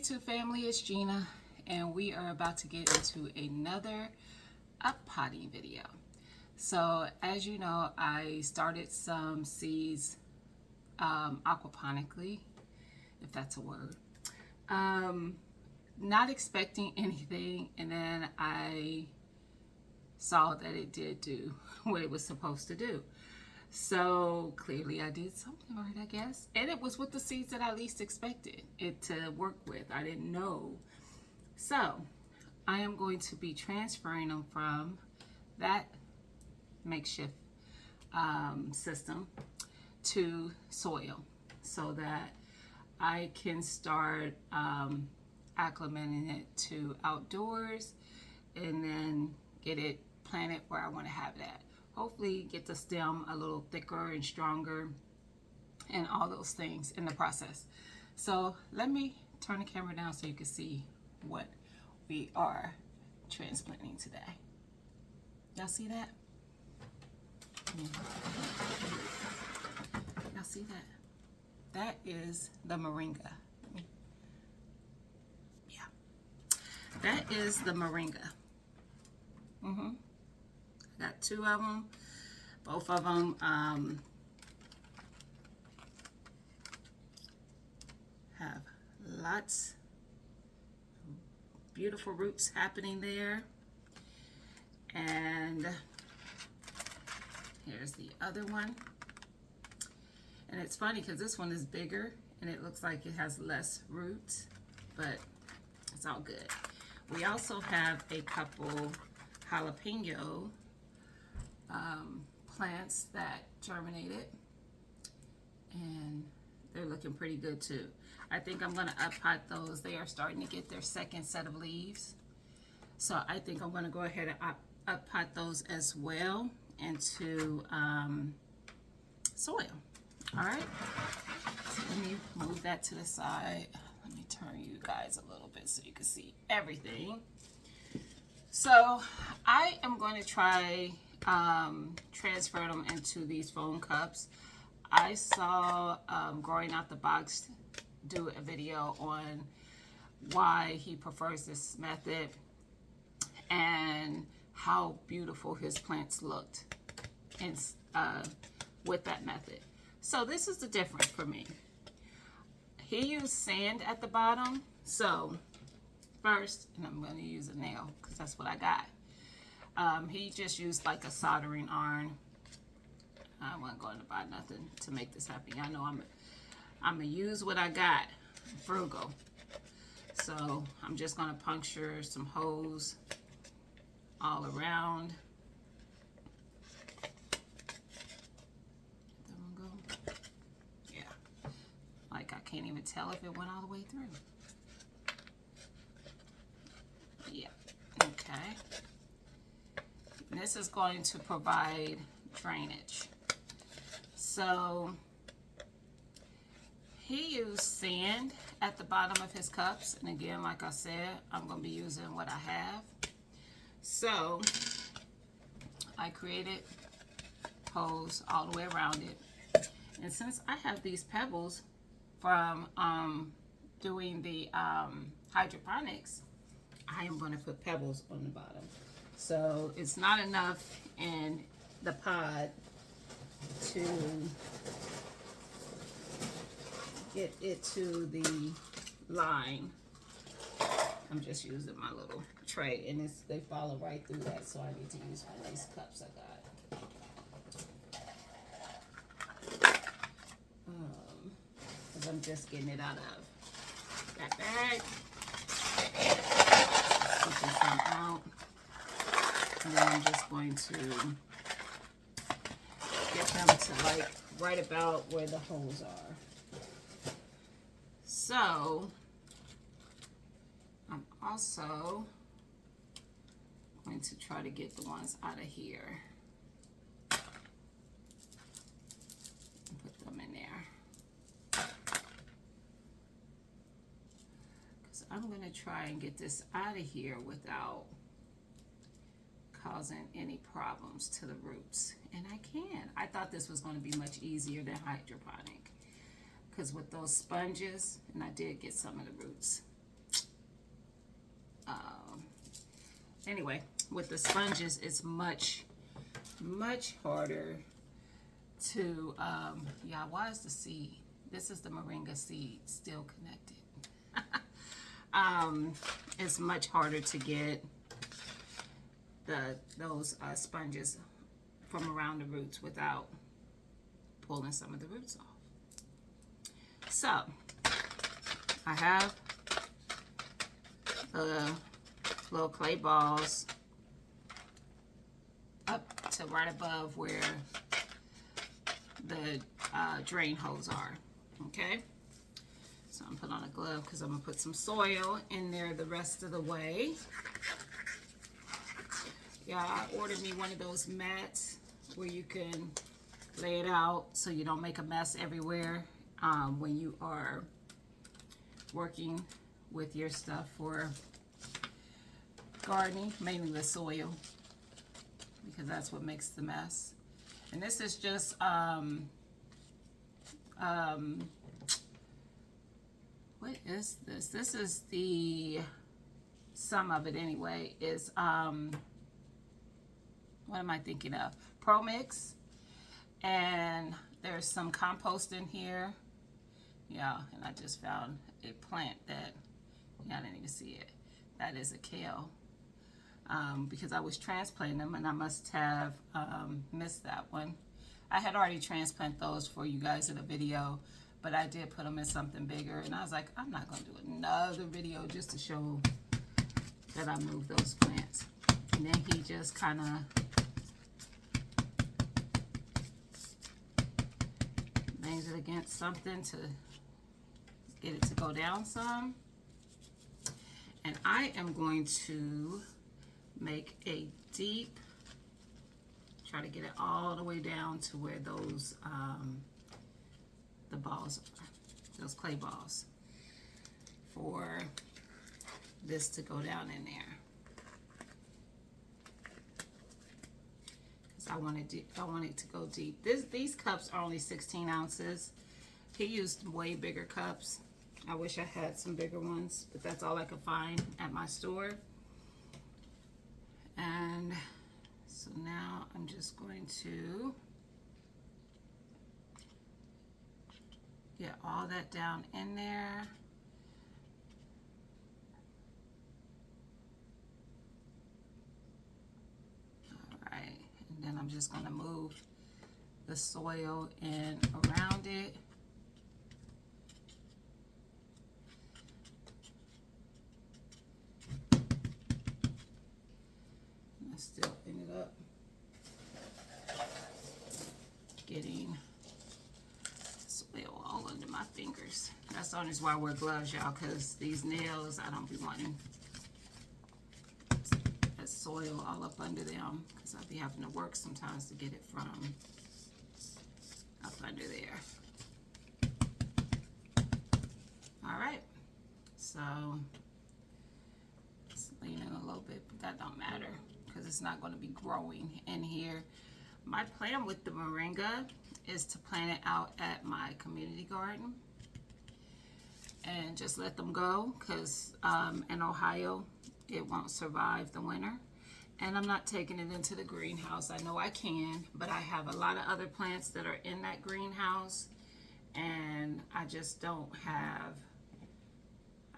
YouTube family, it's Gina, and we are about to get into another potting video. So as you know, I started some seeds aquaponically, if that's a word. Not expecting anything, and then I saw that it did do what it was supposed to do. So clearly I did something right, I guess. And it was with the seeds that I least expected it to work with. I didn't know. So I am going to be transferring them from that makeshift system to soil so that I can start acclimating it to outdoors and then get it planted where I want to have it at. Hopefully get the stem a little thicker and stronger and all those things in the process. So let me turn the camera down so you can see what we are transplanting today. Y'all see that? Y'all see that? That is the moringa. Yeah. That is the moringa. Got two of them. Both of them have lots of beautiful roots happening there. And here's the other one. And it's funny because this one is bigger and it looks like it has less roots, but it's all good. We also have a couple jalapeno plants that germinated, and they're looking pretty good too. I think I'm going to up-pot those. They are starting to get their second set of leaves, so I think I'm going to go ahead and up-pot those as well into soil. All right, so let me move that to the side. Let me turn you guys a little bit so you can see everything. So I am going to try transfer them into these foam cups. I saw Growing Out the Box do a video on why he prefers this method and how beautiful his plants looked and with that method. So this is the difference for me. He used sand at the bottom. So first, and I'm going to use a nail because that's what I got. He just used like a soldering iron. I wasn't going to buy nothing to make this happen. I know I'm gonna use what I got. I'm frugal. So I'm just gonna puncture some holes all around. That one go? Yeah. Like I can't even tell if it went all the way through. Yeah. Okay. This is going to provide drainage. So he used sand at the bottom of his cups, and again, like I said, I'm going to be using what I have. So I created holes all the way around it, and since I have these pebbles from doing the hydroponics, I am going to put pebbles on the bottom. So it's not enough in the pod to get it to the line. I'm just using my little tray, and they follow right through that, so I need to use one of these cups I got. Because I'm just getting it out of that bag. Pushing some out. And then I'm just going to get them to like right about where the holes are. So I'm also going to try to get the ones out of here and put them in there. Because I'm going to try and get this out of here without causing any problems to the roots, and I can. I thought this was going to be much easier than hydroponic because with those sponges, and I did get some of the roots Anyway, with the sponges, it's much harder to, yeah, why is the seed? This is the moringa seed still connected. It's much harder to get those sponges from around the roots without pulling some of the roots off. So, I have the little clay balls up to right above where the drain holes are, okay? So I'm putting on a glove because I'm gonna put some soil in there the rest of the way. Yeah, I ordered me one of those mats where you can lay it out so you don't make a mess everywhere when you are working with your stuff for gardening, mainly the soil, because that's what makes the mess. And this is just what is this? This is the, some of it anyway, is what am I thinking of? Pro Mix. And there's some compost in here. Yeah, and I just found a plant that, yeah, I didn't even see it. That is a kale. Because I was transplanting them and I must have missed that one. I had already transplanted those for you guys in a video, but I did put them in something bigger, and I was like, I'm not going to do another video just to show that I moved those plants. And then he just kind of bangs it against something to get it to go down some. And I am going to make a deep, try to get it all the way down to where those the balls are, those clay balls, for this to go down in there. Because I want it to go deep. These cups are only 16 ounces. He used way bigger cups. I wish I had some bigger ones, but that's all I could find at my store. And so now I'm just going to get all that down in there. All right, and then I'm just going to move the soil in around it. I still ended up getting soil all under my fingers. That's the only reason why I wear gloves, y'all, because these nails, I don't be wanting that soil all up under them, because I'll be having to work sometimes to get it from up under there. All right, so it's leaning a little bit, but that don't matter because it's not going to be growing in here. My plan with the moringa is to plant it out at my community garden and just let them go, because in Ohio it won't survive the winter. And I'm not taking it into the greenhouse. I know I can, but I have a lot of other plants that are in that greenhouse, and I just don't have,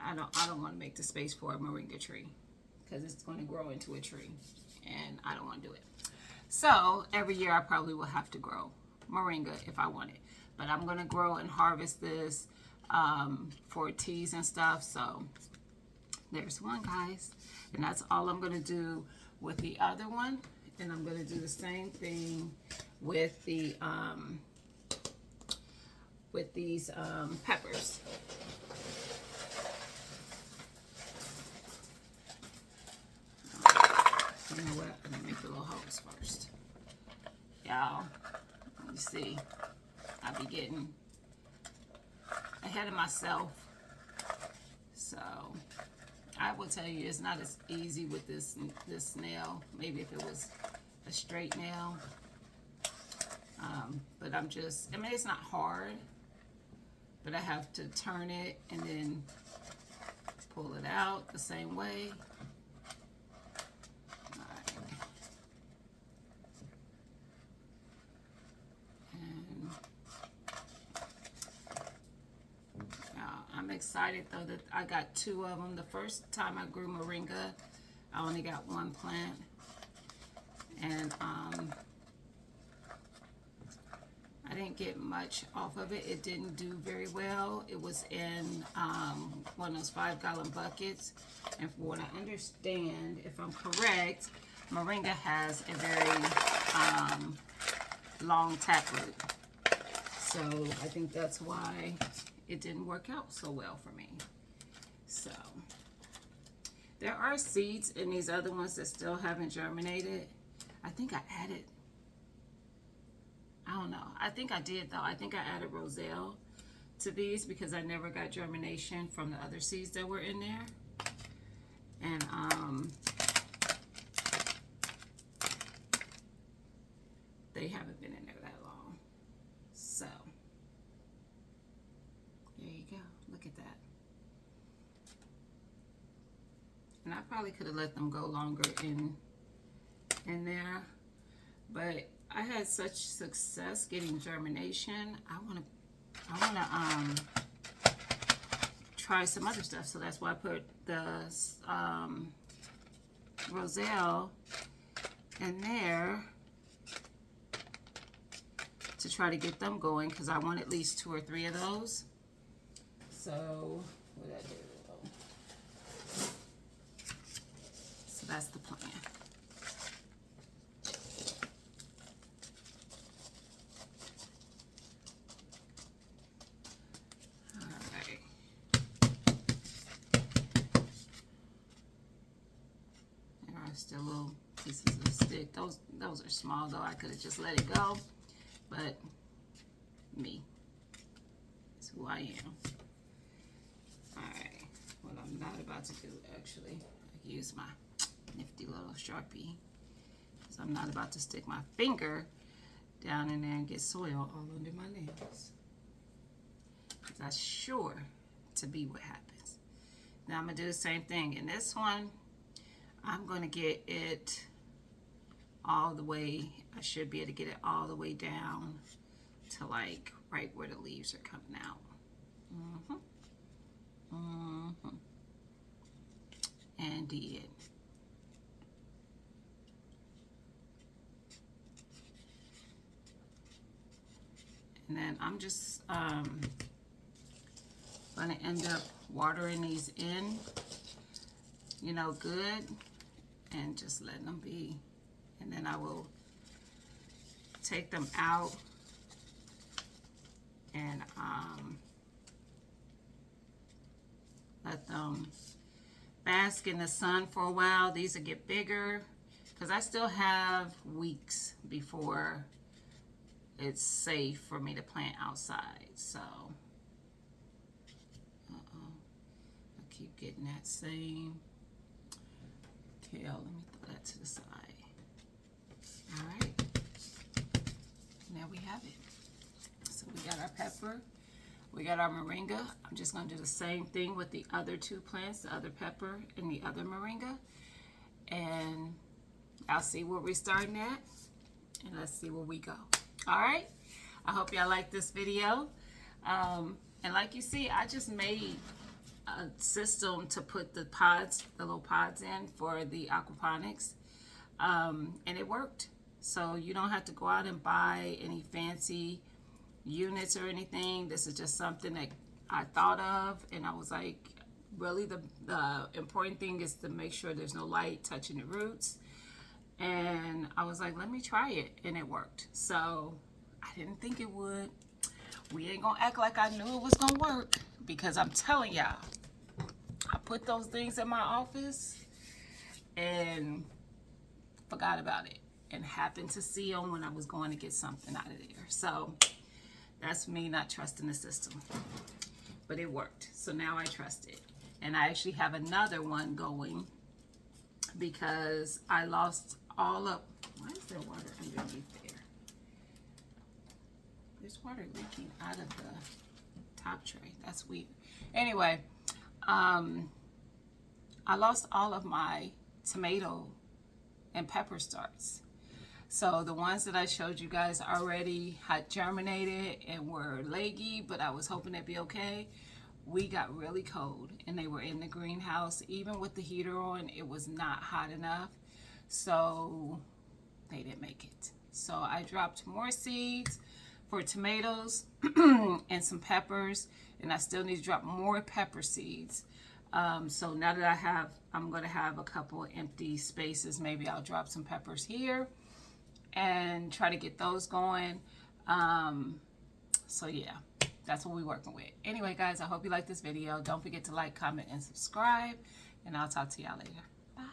I don't want to make the space for a moringa tree, because it's going to grow into a tree and I don't want to do it. So every year I probably will have to grow moringa if I want it, but I'm going to grow and harvest this for teas and stuff. So there's one, guys, and that's all I'm going to do with the other one. And I'm going to do the same thing with the with these peppers. You know what? I'm gonna make the little holes first. Y'all, you see, I be getting ahead of myself. So I will tell you, it's not as easy with this nail. Maybe if it was a straight nail. But I'm just, I mean, it's not hard, but I have to turn it and then pull it out the same way. excited though that I got 2 of them. The first time I grew moringa, I only got 1 plant. And I didn't get much off of it. It didn't do very well. It was in one of those 5-gallon buckets. And from what I understand, if I'm correct, moringa has a very long taproot. So I think that's why it didn't work out so well for me. So there are seeds in these other ones that still haven't germinated. I think I added, I don't know. I think I did though. I think I added Roselle to these because I never got germination from the other seeds that were in there. And they haven't been in there that long. So there you go. Look at that. And I probably could have let them go longer in there, but I had such success getting germination. I want to try some other stuff. So that's why I put the Roselle in there to try to get them going, because I want at least 2 or 3 of those. So what did I do? So that's the plan. Still little pieces of stick. Those are small though. I could have just let it go, but me, it's who I am. All right, what I'm not about to do, actually, I can use my nifty little Sharpie, because I'm not about to stick my finger down in there and get soil all under my nails. That's sure to be what happens. Now I'm gonna do the same thing in this one. I'm going to get it all the way, I should be able to get it all the way down to like right where the leaves are coming out. And did. And then I'm just going to end up watering these in, you know, good, and just letting them be. And then I will take them out and let them bask in the sun for a while. These will get bigger because I still have weeks before it's safe for me to plant outside. So I keep getting that same kale. Let me throw that to the side. All right, now we have it. So we got our pepper, we got our moringa. I'm just going to do the same thing with the other 2 plants, the other pepper and the other moringa, and I'll see where we're starting at, and let's see where we go. All right, I hope y'all like this video, and like you see, I just made a system to put the pods, the little pods in for the aquaponics, and it worked. So you don't have to go out and buy any fancy units or anything. This is just something that I thought of, and I was like, really the important thing is to make sure there's no light touching the roots. And I was like, let me try it, and it worked. So I didn't think it would. We ain't gonna act like I knew it was gonna work, because I'm telling y'all, I put those things in my office and forgot about it, and happened to see them when I was going to get something out of there. So that's me not trusting the system, but it worked. So now I trust it. And I actually have another one going because I lost all of, why is there water underneath there? There's water leaking out of the top tray. That's weird. Anyway, I lost all of my tomato and pepper starts. So the ones that I showed you guys already had germinated and were leggy, but I was hoping they'd be okay, we got really cold and they were in the greenhouse. Even with the heater on, it was not hot enough. So they didn't make it. So I dropped more seeds for tomatoes and some peppers, and I still need to drop more pepper seeds. So now that I'm going to have a couple of empty spaces. Maybe I'll drop some peppers here and try to get those going. So yeah, that's what we're working with. Anyway, guys, I hope you like this video. Don't forget to like, comment, and subscribe, and I'll talk to y'all later. Bye.